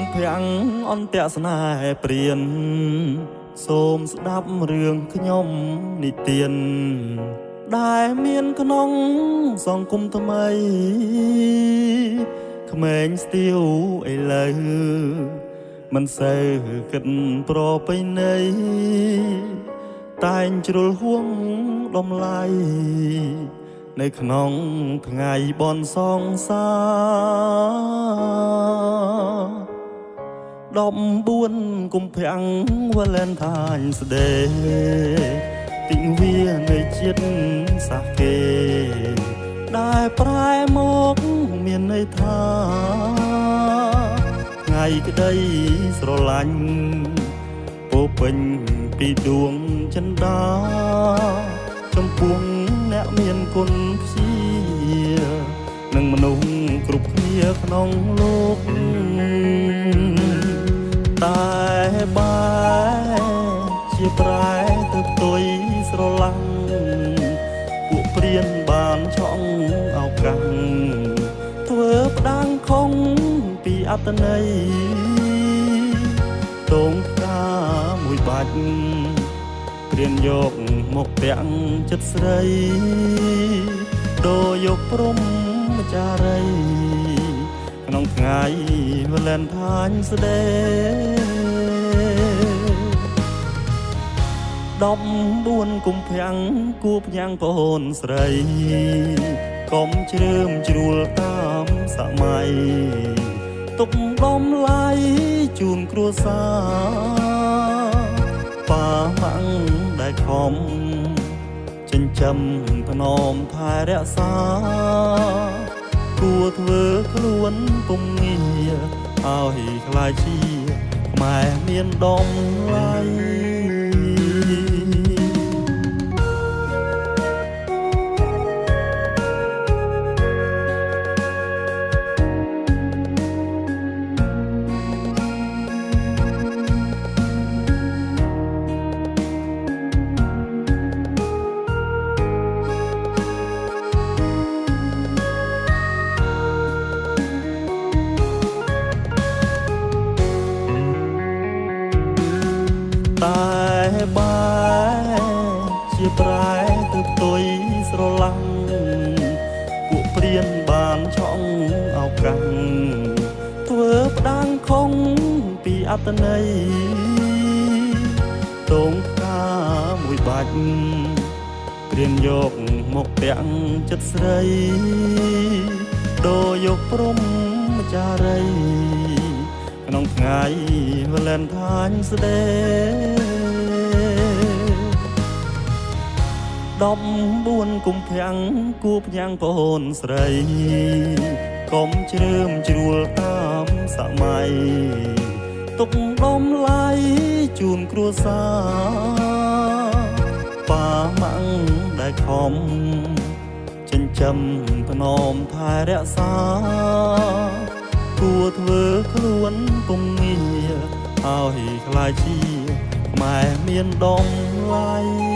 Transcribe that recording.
មភាំងអន្តៈស្នេហ៍ព្រានសូមស្ដាប់រឿងខ្ញុំនិទានដែលមានក្នុងសង្គមថ្មីក្មេងស្ទាវឥឡូវមិនសូវគិតប្រពៃណីតែងជ្រុលហួងដំឡៃនៅក្នុងថ្ងៃបន់សងសា14 កុម្ភៈ Valentine's Day ទិវានៃជាតិសាសគេដែលប្រែមកមានន័យថាថ្ងៃក្តីស្រឡាញ់ពោពេញពីដួងចិន្តាចំពោះអ្នកមានគុណព្យានិងមនុស្សគ្រប់គ្នាក្នុងលោកតែបែជាប្រែទៅផ្ទុយស្រឡាំងពួកព្រានបានឆក់ឱកាសធ្វើផ្ដាំងខុងពីអត្តន័យតងផ្កាមួយបាច់ព្រានយកមកពាក់ចិត្តស្រីដូរយកព្រំចារីក្នុងថ្ងៃ Valentine's Day 14 កុម្ភៈ គួបញ៉ាំងប្អូនស្រីកុំជ្រើមជ្រួលតាមសម័យទុកដំឡៃជូនគ្រួសារប៉ាម៉ាំងដែលខំចិញ្ចឹមថ្នមថែរក្សាគួរធ្វើខ្លួនពុំងារឲ្យខ្លាចជាខ្មែរមានដំឡៃតែបែជាប្រែទៅផ្ទុយស្រឡាំងពួកព្រានបានឆក់ឱកាសធ្វើផ្ដាំងខុងពីអត្តន័យតងផ្កាមួយបាច់ព្រានយកមកពាក់ចិត្តស្រីដូរយកព្រំចារីក្នុងថ្ងៃ Valentine's Day 14 កុម្ភៈ គួបញ៉ាំងប្អូនស្រីកុំជ្រើមជ្រួលតាមសម័យទុកដំឡៃជូនគ្រួសារប៉ាម៉ាំងដែលខំចិញ្ចឹមថ្នមថែរក្សាគួរធ្វើខ្លួនពុំងារឲ្យខ្លាចជាខ្មែរមានដំឡៃ